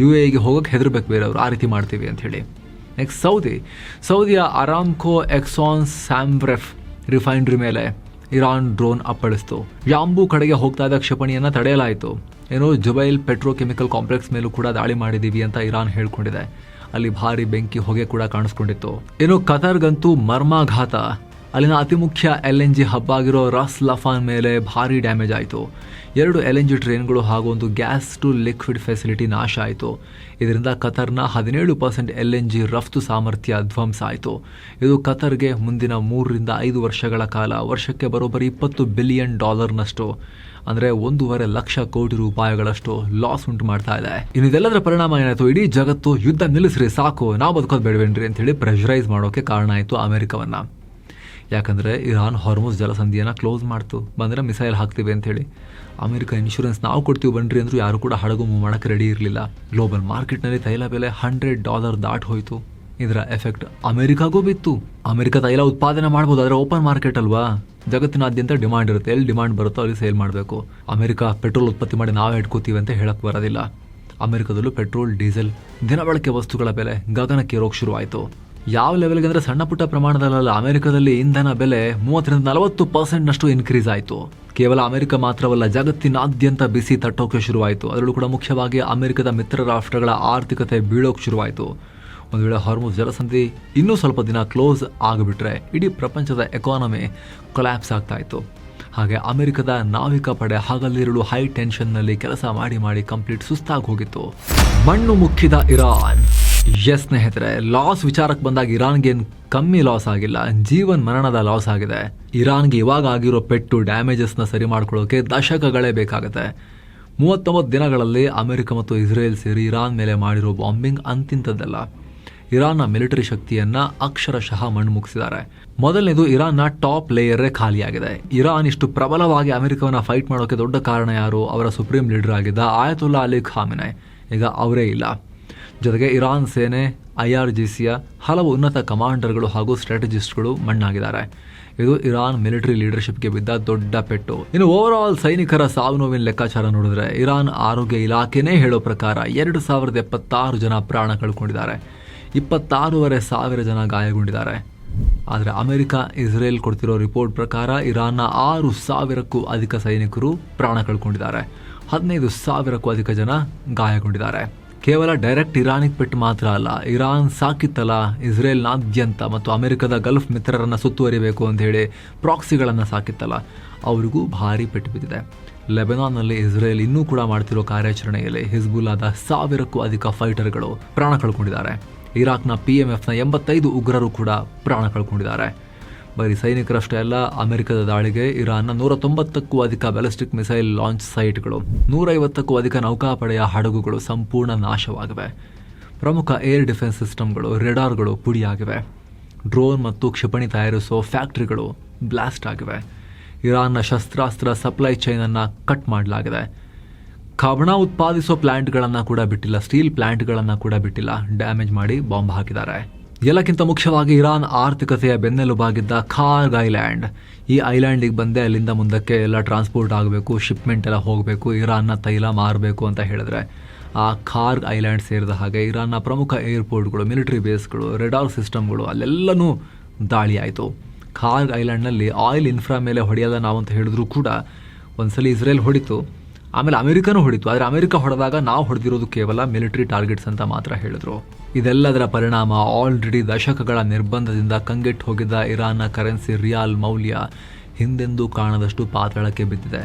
UAEಗೆ ಹೋಗೋಕ್ಕೆ ಹೆದರ್ಬೇಕು ಬೇರೆಯವರು, ಆ ರೀತಿ ಮಾಡ್ತೀವಿ ಅಂಥೇಳಿ. ನೆಕ್ಸ್ಟ್ ಸೌದಿಯ ಅರಾಮ್ಕೋ ಎಕ್ಸಾನ್ ಸ್ಯಾಮ್ರೆಫ್ ರಿಫೈನರಿ ಮೇಲೆ ಇರಾನ್ ಡ್ರೋನ್ ಅಪ್ಪಳಿಸ್ತು. ಯಾಂಬೂ ಕಡೆಗೆ ಹೋಗ್ತಾ ಇದ್ದ ಕ್ಷಿಪಣಿಯನ್ನು ತಡೆಯಲಾಯಿತು. ಏನೋ ಜುಬೈಲ್ ಪೆಟ್ರೋಕೆಮಿಕಲ್ ಕಾಂಪ್ಲೆಕ್ಸ್ ಮೇಲೂ ಕೂಡ ದಾಳಿ ಮಾಡಿದ್ದೀವಿ ಅಂತ ಇರಾನ್ ಹೇಳ್ಕೊಂಡಿದೆ. ಅಲ್ಲಿ ಭಾರಿ ಬೆಂಕಿ ಹೊಗೆ ಕೂಡ ಕಾಣಿಸ್ಕೊಂಡಿತ್ತು. ಇನ್ನು ಕತಾರ್ಗಂತೂ ಮರ್ಮಾಘಾತ. ಅಲ್ಲಿನ ಅತಿ ಮುಖ್ಯ LNG ಹಬ್ ಆಗಿರೋ ರಾಸ್ ಲಫಾನ್ ಮೇಲೆ ಭಾರಿ ಡ್ಯಾಮೇಜ್ ಆಯಿತು. 2 LNG ಟ್ರೈನ್ಗಳು ಹಾಗೂ ಒಂದು ಗ್ಯಾಸ್ ಟು ಲಿಕ್ವಿಡ್ ಫೆಸಿಲಿಟಿ ನಾಶ ಆಯಿತು. ಇದರಿಂದ ಕತರ್ನ 17% LNG ರಫ್ತು ಸಾಮರ್ಥ್ಯ ಧ್ವಂಸ ಆಯಿತು. ಇದು ಕತರ್ಗೆ ಮುಂದಿನ 3 ರಿಂದ 5 ವರ್ಷಗಳ ಕಾಲ ವರ್ಷಕ್ಕೆ ಬರೋಬ್ಬರಿ $20 ಬಿಲಿಯನ್ ಅಂದರೆ 1.5 ಲಕ್ಷ ಕೋಟಿ ರೂಪಾಯಿಗಳಷ್ಟು ಲಾಸ್ ಉಂಟು ಮಾಡ್ತಾ ಇದೆ. ಇನ್ನು ಇದೆಲ್ಲದರ ಪರಿಣಾಮ ಏನಾಯಿತು, ಇಡೀ ಜಗತ್ತು ಯುದ್ಧ ನಿಲ್ಲಿಸ್ರಿ ಸಾಕು, ನಾವು ಬದುಕೋದು ಬೇಡವೇನ್ರಿ ಅಂತೇಳಿ ಪ್ರೆಷರೈಸ್ ಮಾಡೋಕೆ ಕಾರಣ ಆಯಿತು ಅಮೆರಿಕವನ್ನ. ಯಾಕಂದರೆ ಇರಾನ್ ಹಾರ್ಮುಜ್ ಜಲಸಂಧಿಯನ್ನು ಕ್ಲೋಸ್ ಮಾಡ್ತು, ಬಂದರೆ ಮಿಸೈಲ್ ಹಾಕ್ತೀವಿ ಅಂತೇಳಿ. ಅಮೆರಿಕ ಇನ್ಶೂರೆನ್ಸ್ ನಾವು ಕೊಡ್ತೀವಿ ಬನ್ರಿ ಅಂದರೂ ಯಾರು ಕೂಡ ಹಡಗು ಮೂವ್ ಮಾಡೋಕ್ಕೆ ರೆಡಿ ಇರಲಿಲ್ಲ. ಗ್ಲೋಬಲ್ ಮಾರ್ಕೆಟ್ನಲ್ಲಿ ತೈಲ ಬೆಲೆ $100 ದಾಟ್ ಹೋಯಿತು. ಇದರ ಎಫೆಕ್ಟ್ ಅಮೆರಿಕಾಗೂ ಬಿತ್ತು. ಅಮೆರಿಕ ತೈಲ ಉತ್ಪಾದನೆ ಮಾಡ್ಬೋದು, ಆದರೆ ಓಪನ್ ಮಾರ್ಕೆಟ್ ಅಲ್ವಾ, ಜಗತ್ತಿನಾದ್ಯಂತ ಡಿಮಾಂಡ್ ಇರುತ್ತೆ. ಎಲ್ಲಿ ಡಿಮಾಂಡ್ ಬರುತ್ತೋ ಅಲ್ಲಿ ಸೇಲ್ ಮಾಡಬೇಕು. ಅಮೆರಿಕ ಪೆಟ್ರೋಲ್ ಉತ್ಪತ್ತಿ ಮಾಡಿ ನಾವೇ ಇಟ್ಕೋತೀವಿ ಅಂತ ಹೇಳಕ್ಕೆ ಬರೋದಿಲ್ಲ. ಅಮೆರಿಕದಲ್ಲೂ ಪೆಟ್ರೋಲ್, ಡೀಸೆಲ್, ದಿನಬಳಕೆ ವಸ್ತುಗಳ ಬೆಲೆ ಗಗನಕ್ಕೇರೋಕೆ ಶುರುವಾಯಿತು. ಯಾವ ಲೆವೆಲ್ಗೆ ಅಂದರೆ ಸಣ್ಣ ಪುಟ್ಟ ಪ್ರಮಾಣದಲ್ಲ, ಅಮೆರಿಕದಲ್ಲಿ ಇಂಧನ ಬೆಲೆ 30-40% ಇನ್ಕ್ರೀಸ್ ಆಯಿತು. ಕೇವಲ ಅಮೆರಿಕ ಮಾತ್ರವಲ್ಲ, ಜಗತ್ತಿನಾದ್ಯಂತ ಬಿಸಿ ತಟ್ಟೋಕೆ ಶುರುವಾಯಿತು. ಅದರಲ್ಲೂ ಕೂಡ ಮುಖ್ಯವಾಗಿ ಅಮೆರಿಕದ ಮಿತ್ರ ರಾಷ್ಟ್ರಗಳ ಆರ್ಥಿಕತೆ ಬೀಳೋಕೆ ಶುರುವಾಯಿತು. ಒಂದು ವೇಳೆ ಹಾರ್ಮುಜ್ ಜಲಸಂಧಿ ಇನ್ನೂ ಸ್ವಲ್ಪ ದಿನ ಕ್ಲೋಸ್ ಆಗಿಬಿಟ್ರೆ ಇಡೀ ಪ್ರಪಂಚದ ಎಕಾನಮಿ ಕೊಲ್ಯಾಪ್ಸ್ ಆಗ್ತಾ ಇತ್ತು. ಹಾಗೆ ಅಮೆರಿಕದ ನಾವಿಕ ಪಡೆ ಹಗಲಿರುಳು ಹೈ ಟೆನ್ಷನ್ನಲ್ಲಿ ಕೆಲಸ ಮಾಡಿ ಕಂಪ್ಲೀಟ್ ಸುಸ್ತಾಗಿ ಹೋಗಿತ್ತು. ಮಣ್ಣು ಮುಕ್ಕಿದ ಇರಾನ್. ಎಸ್ ಸ್ನೇಹಿತರೆ, ಲಾಸ್ ವಿಚಾರಕ್ಕೆ ಬಂದಾಗ ಇರಾನ್ಗೇನು ಕಮ್ಮಿ ಲಾಸ್ ಆಗಿಲ್ಲ, ಜೀವನ್ ಮರಣದ ಲಾಸ್ ಆಗಿದೆ. ಇರಾನ್ಗೆ ಇವಾಗ ಆಗಿರೋ ಪೆಟ್ಟು ಡ್ಯಾಮೇಜಸ್ನ ಸರಿ ಮಾಡ್ಕೊಳ್ಳೋಕೆ ದಶಕಗಳೇ ಬೇಕಾಗುತ್ತೆ. 39 ದಿನಗಳಲ್ಲಿ ಅಮೆರಿಕ ಮತ್ತು ಇಸ್ರೇಲ್ ಸೇರಿ ಇರಾನ್ ಮೇಲೆ ಮಾಡಿರೋ ಬಾಂಬಿಂಗ್ ಅಂತಿಂತದ್ದಲ್ಲ. ಇರಾನ್ನ ಮಿಲಿಟರಿ ಶಕ್ತಿಯನ್ನ ಅಕ್ಷರಶಃ ಮಣ್ಣು ಮುಗಿಸಿದ್ದಾರೆ. ಮೊದಲನೇದು, ಇರಾನ್ನ ಟಾಪ್ ಲೇಯರೇ ಖಾಲಿಯಾಗಿದೆ. ಇರಾನ್ ಇಷ್ಟು ಪ್ರಬಲವಾಗಿ ಅಮೆರಿಕವನ್ನ ಫೈಟ್ ಮಾಡೋಕೆ ದೊಡ್ಡ ಕಾರಣ ಯಾರು? ಅವರ ಸುಪ್ರೀಂ ಲೀಡರ್ ಆಗಿದ್ದ ಆಯತುಲ್ಲಾ ಅಲಿ ಖಾಮೆನಿ. ಈಗ ಅವರೇ ಇಲ್ಲ. ಜೊತೆಗೆ ಇರಾನ್ ಸೇನೆ, IRGCಯ ಹಲವು ಉನ್ನತ ಕಮಾಂಡರ್ಗಳು ಹಾಗೂ ಸ್ಟ್ರಾಟಜಿಸ್ಟ್ಗಳು ಮಣ್ಣಾಗಿದ್ದಾರೆ. ಇದು ಇರಾನ್ ಮಿಲಿಟರಿ ಲೀಡರ್ಶಿಪ್ಗೆ ಬಿದ್ದ ದೊಡ್ಡ ಪೆಟ್ಟು. ಇನ್ನು ಓವರ್ ಆಲ್ ಸೈನಿಕರ ಸಾವು ನೋವಿನ ಲೆಕ್ಕಾಚಾರ ನೋಡಿದ್ರೆ ಇರಾನ್ ಆರೋಗ್ಯ ಇಲಾಖೆನೇ ಹೇಳೋ ಪ್ರಕಾರ 2076 ಜನ ಪ್ರಾಣ ಕಳ್ಕೊಂಡಿದ್ದಾರೆ, 26,500 ಜನ ಗಾಯಗೊಂಡಿದ್ದಾರೆ. ಆದರೆ ಅಮೆರಿಕ, ಇಸ್ರೇಲ್ ಕೊಡ್ತಿರೋ ರಿಪೋರ್ಟ್ ಪ್ರಕಾರ ಇರಾನ್ನ 6,000ಕ್ಕೂ ಅಧಿಕ ಸೈನಿಕರು ಪ್ರಾಣ ಕಳ್ಕೊಂಡಿದ್ದಾರೆ, 15,000ಕ್ಕೂ ಅಧಿಕ ಜನ ಗಾಯಗೊಂಡಿದ್ದಾರೆ. ಕೇವಲ ಡೈರೆಕ್ಟ್ ಇರಾನಿಗೆ ಪೆಟ್ಟು ಮಾತ್ರ ಅಲ್ಲ, ಇರಾನ್ ಸಾಕಿತ್ತಲ್ಲ ಇಸ್ರೇಲ್ನಾದ್ಯಂತ ಮತ್ತು ಅಮೆರಿಕದ ಗಲ್ಫ್ ಮಿತ್ರರನ್ನು ಸುತ್ತುವರಿಬೇಕು ಅಂತ ಹೇಳಿ ಪ್ರಾಕ್ಸಿಗಳನ್ನು ಸಾಕಿತ್ತಲ್ಲ, ಅವರಿಗೂ ಭಾರಿ ಪೆಟ್ಟು ಬಿದ್ದಿದೆ. ಲೆಬನಾನ್ನಲ್ಲಿ ಇಸ್ರೇಲ್ ಇನ್ನೂ ಕೂಡ ಮಾಡ್ತಿರೋ ಕಾರ್ಯಾಚರಣೆಯಲ್ಲಿ ಹಿಜ್ಬುಲ್ಲಾದ 1,000ಕ್ಕೂ ಅಧಿಕ ಫೈಟರ್ಗಳು ಪ್ರಾಣ ಕಳ್ಕೊಂಡಿದ್ದಾರೆ. ಇರಾಕ್ನ PMFನ 85 ಉಗ್ರರು ಕೂಡ ಪ್ರಾಣ ಕಳ್ಕೊಂಡಿದ್ದಾರೆ. ಬರೀ ಸೈನಿಕರಷ್ಟೇ ಅಲ್ಲ, ಅಮೆರಿಕದ ದಾಳಿಗೆ ಇರಾನ್ನ 190ಕ್ಕೂ ಅಧಿಕ ಬ್ಯಾಲಿಸ್ಟಿಕ್ ಮಿಸೈಲ್ ಲಾಂಚ್ ಸೈಟ್ಗಳು, 150ಕ್ಕೂ ಅಧಿಕ ನೌಕಾಪಡೆಯ ಹಡಗುಗಳು ಸಂಪೂರ್ಣ ನಾಶವಾಗಿವೆ. ಪ್ರಮುಖ ಏರ್ ಡಿಫೆನ್ಸ್ ಸಿಸ್ಟಮ್ಗಳು, ರೆಡಾರ್ಗಳು ಪುಡಿಯಾಗಿವೆ. ಡ್ರೋನ್ ಮತ್ತು ಕ್ಷಿಪಣಿ ತಯಾರಿಸೋ ಫ್ಯಾಕ್ಟರಿಗಳು ಬ್ಲಾಸ್ಟ್ ಆಗಿವೆ. ಇರಾನ್ನ ಶಸ್ತ್ರಾಸ್ತ್ರ ಸಪ್ಲೈ ಚೈನನ್ನು ಕಟ್ ಮಾಡಲಾಗಿದೆ. ಕಬ್ಬಣ ಉತ್ಪಾದಿಸೋ ಪ್ಲಾಂಟ್ಗಳನ್ನು ಕೂಡ ಬಿಟ್ಟಿಲ್ಲ, ಸ್ಟೀಲ್ ಪ್ಲಾಂಟ್ಗಳನ್ನು ಕೂಡ ಬಿಟ್ಟಿಲ್ಲ, ಡ್ಯಾಮೇಜ್ ಮಾಡಿ ಬಾಂಬ್ ಹಾಕಿದ್ದಾರೆ. ಎಲ್ಲಕ್ಕಿಂತ ಮುಖ್ಯವಾಗಿ ಇರಾನ್ ಆರ್ಥಿಕತೆಯ ಬೆನ್ನೆಲುಬಾಗಿದ್ದ ಖಾರ್ಗ್ ಐಲ್ಯಾಂಡ್, ಈ ಐಲ್ಯಾಂಡಿಗೆ ಬಂದೆ ಅಲ್ಲಿಂದ ಮುಂದಕ್ಕೆ ಎಲ್ಲ ಟ್ರಾನ್ಸ್ಪೋರ್ಟ್ ಆಗಬೇಕು, ಶಿಪ್ಮೆಂಟ್ ಎಲ್ಲ ಹೋಗಬೇಕು, ಇರಾನ್ನ ತೈಲ ಮಾರಬೇಕು ಅಂತ ಹೇಳಿದ್ರೆ ಆ ಖಾರ್ಗ್ ಐಲ್ಯಾಂಡ್ ಸೇರಿದ ಹಾಗೆ ಇರಾನ್ನ ಪ್ರಮುಖ ಏರ್ಪೋರ್ಟ್ಗಳು, ಮಿಲಿಟರಿ ಬೇಸ್ಗಳು, ರೆಡಾರ್ ಸಿಸ್ಟಮ್ಗಳು ಅಲ್ಲೆಲ್ಲನೂ ದಾಳಿ ಆಯಿತು. ಖಾರ್ಗ್ ಐಲ್ಯಾಂಡ್ನಲ್ಲಿ ಆಯಿಲ್ ಇನ್ಫ್ರಾ ಮೇಲೆ ಹೊಡೆಯಲ್ಲ ನಾವು ಅಂತ ಹೇಳಿದ್ರು ಕೂಡ ಒಂದ್ಸಲಿ ಇಸ್ರೇಲ್ ಹೊಡಿತು, ಆಮೇಲೆ ಅಮೆರಿಕನೂ ಹೊಡಿತು. ಆದರೆ ಅಮೆರಿಕ ಹೊಡೆದಾಗ ನಾವು ಹೊಡೆದಿರೋದು ಕೇವಲ ಮಿಲಿಟರಿ ಟಾರ್ಗೆಟ್ಸ್ ಅಂತ ಮಾತ್ರ ಹೇಳಿದ್ರು. ಇದೆಲ್ಲದರ ಪರಿಣಾಮ ಆಲ್ರೆಡಿ ದಶಕಗಳ ನಿರ್ಬಂಧದಿಂದ ಕಂಗೆಟ್ಟು ಹೋಗಿದ್ದ ಇರಾನ್ನ ಕರೆನ್ಸಿ ರಿಯಾಲ್ ಮೌಲ್ಯ ಹಿಂದೆಂದೂ ಕಾಣದಷ್ಟು ಪಾತಾಳಕ್ಕೆ ಬಿದ್ದಿದೆ.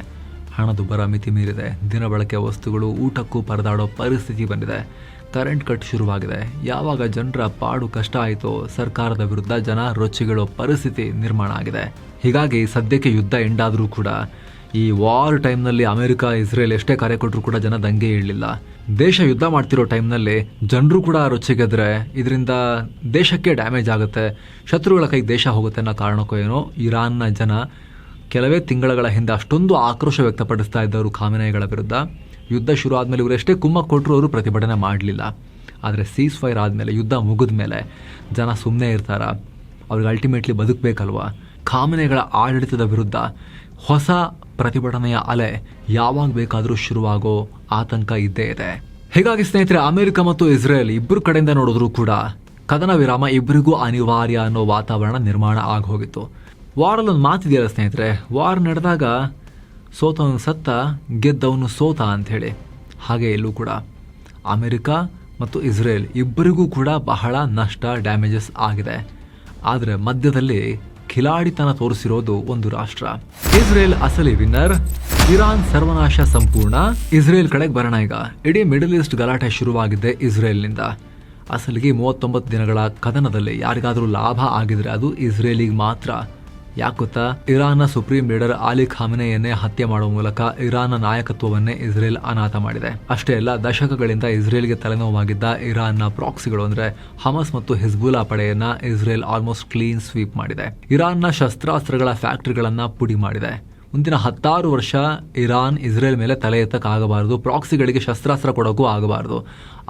ಹಣದುಬ್ಬರ ಮಿತಿ ಮೀರಿದೆ. ದಿನಬಳಕೆ ವಸ್ತುಗಳು ಊಟಕ್ಕೂ ಪರದಾಡೋ ಪರಿಸ್ಥಿತಿ ಬಂದಿದೆ. ಕರೆಂಟ್ ಕಟ್ ಶುರುವಾಗಿದೆ. ಯಾವಾಗ ಜನರ ಪಾಡು ಕಷ್ಟ ಆಯಿತೋ ಸರ್ಕಾರದ ವಿರುದ್ಧ ಜನ ರೊಚ್ಚಿಗಳೋ ಪರಿಸ್ಥಿತಿ ನಿರ್ಮಾಣ ಆಗಿದೆ. ಹೀಗಾಗಿ ಸದ್ಯಕ್ಕೆ ಯುದ್ಧ ಎಂಡಾದರೂ ಕೂಡ ಈ ವಾರ್ ಟೈಮ್ನಲ್ಲಿ ಅಮೆರಿಕ, ಇಸ್ರೇಲ್ ಎಷ್ಟೇ ಕರೆ ಕೊಟ್ಟರು ಕೂಡ ಜನ ದಂಗೆ ಇರಲಿಲ್ಲ. ದೇಶ ಯುದ್ಧ ಮಾಡ್ತಿರೋ ಟೈಮ್ನಲ್ಲಿ ಜನರು ಕೂಡ ರೊಚ್ಚಿಗೆದ್ರೆ ಇದರಿಂದ ದೇಶಕ್ಕೆ ಡ್ಯಾಮೇಜ್ ಆಗುತ್ತೆ, ಶತ್ರುಗಳ ಕೈಗೆ ದೇಶ ಹೋಗುತ್ತೆ ಅನ್ನೋ ಕಾರಣಕ್ಕೋ ಏನೋ ಇರಾನ್ನ ಜನ ಕೆಲವೇ ತಿಂಗಳ ಹಿಂದೆ ಅಷ್ಟೊಂದು ಆಕ್ರೋಶ ವ್ಯಕ್ತಪಡಿಸ್ತಾ ಇದ್ದವರು ಖಾಮೆನಿಗಳ ವಿರುದ್ಧ. ಯುದ್ಧ ಶುರು ಆದಮೇಲೆ ಇವರು ಎಷ್ಟೇ ಕುಮ್ಮಕ್ಕು ಕೊಟ್ಟರು ಅವರು ಪ್ರತಿಭಟನೆ ಮಾಡಲಿಲ್ಲ. ಆದರೆ ಸೀಸ್ ಫೈರ್ ಆದಮೇಲೆ, ಯುದ್ಧ ಮುಗಿದ ಮೇಲೆ ಜನ ಸುಮ್ಮನೆ ಇರ್ತಾರ? ಅವ್ರಿಗೆ ಅಲ್ಟಿಮೇಟ್ಲಿ ಬದುಕಬೇಕಲ್ವಾ? ಖಾಮೆನಿಗಳ ಆಡಳಿತದ ವಿರುದ್ಧ ಹೊಸ ಪ್ರತಿಭಟನೆಯ ಅಲೆ ಯಾವಾಗ ಬೇಕಾದರೂ ಶುರುವಾಗೋ ಆತಂಕ ಇದ್ದೇ ಇದೆ. ಹೀಗಾಗಿ ಸ್ನೇಹಿತರೆ, ಅಮೆರಿಕ ಮತ್ತು ಇಸ್ರೇಲ್ ಇಬ್ಬರು ಕಡೆಯಿಂದ ನೋಡಿದ್ರು ಕೂಡ ಕದನ ವಿರಾಮ ಇಬ್ಬರಿಗೂ ಅನಿವಾರ್ಯ ಅನ್ನೋ ವಾತಾವರಣ ನಿರ್ಮಾಣ ಆಗಿ ಹೋಗಿತ್ತು. ವಾರಲ್ಲೊಂದು ಮಾತಿದೆಯಲ್ಲ ಸ್ನೇಹಿತರೆ, ವಾರ್ ನಡೆದಾಗ ಸೋತವನು ಸತ್ತ, ಗೆದ್ದವನು ಸೋತ ಅಂಥೇಳಿ. ಹಾಗೆ ಇಲ್ಲೂ ಕೂಡ ಅಮೆರಿಕ ಮತ್ತು ಇಸ್ರೇಲ್ ಇಬ್ಬರಿಗೂ ಕೂಡ ಬಹಳ ನಷ್ಟ, ಡ್ಯಾಮೇಜಸ್ ಆಗಿದೆ. ಆದರೆ ಮಧ್ಯದಲ್ಲಿ ಖಿಲಾಡಿತನ ತೋರಿಸಿರೋದು ಒಂದು ರಾಷ್ಟ್ರ. ಇಸ್ರೇಲ್ ಅಸಲಿ ವಿನ್ನರ್, ಇರಾನ್ ಸರ್ವನಾಶ ಸಂಪೂರ್ಣ. ಇಸ್ರೇಲ್ ಕಡೆಗೆ ಬರೋಣ ಈಗ. ಇಡೀ ಮಿಡಲ್ ಈಸ್ಟ್ ಗಲಾಟೆ ಶುರುವಾಗಿದ್ದೆ ಇಸ್ರೇಲ್ನಿಂದ. ಅಸಲಿಗೆ 39 ದಿನಗಳ ಕದನದಲ್ಲಿ ಯಾರಿಗಾದರೂ ಲಾಭ ಆಗಿದ್ರೆ ಅದು ಇಸ್ರೇಲಿಗೆ ಮಾತ್ರ. ಯಾಕೆ ಗೊತ್ತಾ? ಇರಾನ್ನ ಸುಪ್ರೀಂ ಲೀಡರ್ ಅಲಿ ಖಾಮೆನೆಯನ್ನೇ ಹತ್ಯೆ ಮಾಡುವ ಮೂಲಕ ಇರಾನ್ನ ನಾಯಕತ್ವವನ್ನೇ ಇಸ್ರೇಲ್ ಅನಾಥ ಮಾಡಿದೆ. ಅಷ್ಟೇ ಅಲ್ಲ, ದಶಕಗಳಿಂದ ಇಸ್ರೇಲ್ಗೆ ತಲೆನೋವಾಗಿದ್ದ ಇರಾನ್ನ ಪ್ರಾಕ್ಸಿಗಳು ಅಂದ್ರೆ ಹಮಸ್ ಮತ್ತು ಹಿಜ್ಬುಲ್ಲಾ ಪಡೆಯನ್ನ ಇಸ್ರೇಲ್ ಆಲ್ಮೋಸ್ಟ್ ಕ್ಲೀನ್ ಸ್ವೀಪ್ ಮಾಡಿದೆ. ಇರಾನ್ನ ಶಸ್ತ್ರಾಸ್ತ್ರಗಳ ಫ್ಯಾಕ್ಟರಿಗಳನ್ನ ಪುಡಿ ಮಾಡಿದೆ. ಮುಂದಿನ 16 ವರ್ಷ ಇರಾನ್ ಇಸ್ರೇಲ್ ಮೇಲೆ ತಲೆ ಎತ್ತಕ್ಕಾಗಬಾರದು, ಪ್ರಾಕ್ಸಿಗಳಿಗೆ ಶಸ್ತ್ರಾಸ್ತ್ರ ಕೊಡೋಕ್ಕೂ ಆಗಬಾರದು,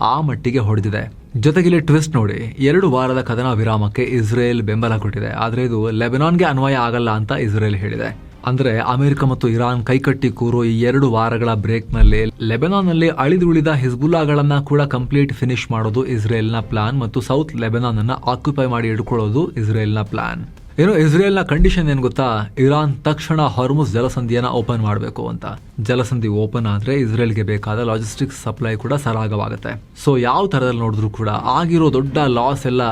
ಆ ಮಟ್ಟಿಗೆ ಹೊಡೆದಿದೆ. ಜೊತೆಗಿಲ್ಲಿ ಟ್ವಿಸ್ಟ್ ನೋಡಿ, 2 ವಾರದ ಕದನ ವಿರಾಮಕ್ಕೆ ಇಸ್ರೇಲ್ ಬೆಂಬಲ ಕೊಟ್ಟಿದೆ. ಆದರೆ ಇದು ಲೆಬನಾನ್ಗೆ ಅನ್ವಯ ಆಗಲ್ಲ ಅಂತ ಇಸ್ರೇಲ್ ಹೇಳಿದೆ. ಅಂದ್ರೆ ಅಮೆರಿಕ ಮತ್ತು ಇರಾನ್ ಕೈಕಟ್ಟಿ ಕೂರೋ ಈ 2 ವಾರಗಳ ಬ್ರೇಕ್ನಲ್ಲಿ ಲೆಬನಾನ್ನಲ್ಲಿ ಅಳಿದುಳಿದ ಹಿಜ್ಬುಲ್ಲಾಗಳನ್ನ ಕೂಡ ಕಂಪ್ಲೀಟ್ ಫಿನಿಶ್ ಮಾಡೋದು ಇಸ್ರೇಲ್ನ ಪ್ಲಾನ್ ಮತ್ತು ಸೌತ್ ಲೆಬನಾನ್ ಅನ್ನ ಆಕ್ಯುಪೈ ಮಾಡಿ ಇಟ್ಕೊಳ್ಳೋದು ಇಸ್ರೇಲ್ನ ಪ್ಲಾನ್. ಏನು ಇಸ್ರೇಲ್ನ ಕಂಡೀಷನ್ ಏನು ಗೊತ್ತಾ? ಇರಾನ್ ತಕ್ಷಣ ಹಾರ್ಮುಜ್ ಜಲಸಂಧಿಯನ್ನ ಓಪನ್ ಮಾಡಬೇಕು ಅಂತ. ಜಲಸಂಧಿ ಓಪನ್ ಆದ್ರೆ ಇಸ್ರೇಲ್ಗೆ ಬೇಕಾದ ಲಾಜಿಸ್ಟಿಕ್ಸ್ ಸಪ್ಲೈ ಕೂಡ ಸರಾಗವಾಗುತ್ತೆ. ಸೊ ಯಾವ ತರದಲ್ಲಿ ನೋಡಿದ್ರು ಕೂಡ ಆಗಿರೋ ದೊಡ್ಡ ಲಾಸ್ ಎಲ್ಲ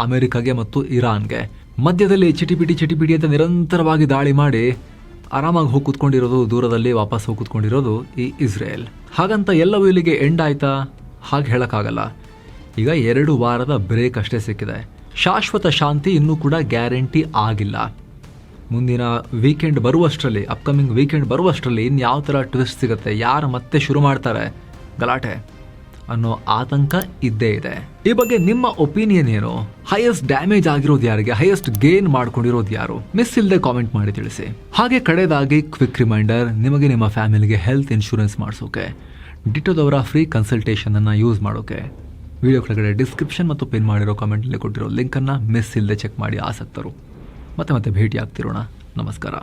ಅಮೆರಿಕಾಗೆ ಮತ್ತು ಇರಾನ್ಗೆ. ಮಧ್ಯದಲ್ಲಿ ಚಿಟಿಪಿಟಿ ಅಂತ ನಿರಂತರವಾಗಿ ದಾಳಿ ಮಾಡಿ ಆರಾಮಾಗಿ ಹೋಗಿ ಕೂತ್ಕೊಂಡಿರೋದು, ದೂರದಲ್ಲಿ ವಾಪಸ್ ಹೋಗಿ ಕೂತ್ಕೊಂಡಿರೋದು ಈ ಇಸ್ರೇಲ್. ಹಾಗಂತ ಎಲ್ಲವೂ ಇಲ್ಲಿಗೆ ಎಂಡ್ ಆಯ್ತಾ? ಹಾಗೆ ಹೇಳಕ್ಕಾಗಲ್ಲ. ಈಗ 2 ವಾರದ ಬ್ರೇಕ್ ಅಷ್ಟೇ ಸಿಕ್ಕಿದೆ. ಶಾಶ್ವತ ಶಾಂತಿ ಇನ್ನೂ ಕೂಡ ಗ್ಯಾರಂಟಿ ಆಗಿಲ್ಲ. ಮುಂದಿನ ವೀಕೆಂಡ್ ಬರುವಷ್ಟರಲ್ಲಿ, ಅಪ್ಕಮಿಂಗ್ ವೀಕೆಂಡ್ ಬರುವಷ್ಟರಲ್ಲಿ ಇನ್ಯಾವ ಥರ ಟ್ವಿಸ್ಟ್ ಸಿಗುತ್ತೆ, ಯಾರು ಮತ್ತೆ ಶುರು ಮಾಡ್ತಾರೆ ಗಲಾಟೆ ಅನ್ನೋ ಆತಂಕ ಇದ್ದೇ ಇದೆ. ಈ ಬಗ್ಗೆ ನಿಮ್ಮ ಒಪಿನಿಯನ್ ಏನು? ಹೈಯೆಸ್ಟ್ ಡ್ಯಾಮೇಜ್ ಆಗಿರೋದು ಯಾರಿಗೆ? ಹೈಯೆಸ್ಟ್ ಗೇನ್ ಮಾಡ್ಕೊಂಡಿರೋದು ಯಾರು? ಮಿಸ್ ಇಲ್ಲದೆ ಕಾಮೆಂಟ್ ಮಾಡಿ ತಿಳಿಸಿ. ಹಾಗೆ ಕಡೆಯದಾಗಿ ಕ್ವಿಕ್ ರಿಮೈಂಡರ್, ನಿಮಗೆ ನಿಮ್ಮ ಫ್ಯಾಮಿಲಿಗೆ ಹೆಲ್ತ್ ಇನ್ಶೂರೆನ್ಸ್ ಮಾಡಿಸೋಕೆ ಡಿಟೋದವರ ಫ್ರೀ ಕನ್ಸಲ್ಟೇಷನ್ ಅನ್ನು ಯೂಸ್ ಮಾಡೋಕೆ ವಿಡಿಯೋ ಕೆಳಗಡೆ ಡಿಸ್ಕ್ರಿಪ್ಷನ್ ಮತ್ತು ಪಿನ್ ಮಾಡಿರೋ ಕಾಮೆಂಟ್ನಲ್ಲಿ ಕೊಟ್ಟಿರೋ ಲಿಂಕನ್ನು ಮಿಸ್ ಇಲ್ಲದೆ ಚೆಕ್ ಮಾಡಿ ಆಸಕ್ತರು. ಮತ್ತೆ ಭೇಟಿ ಆಗ್ತಿರೋಣ. ನಮಸ್ಕಾರ.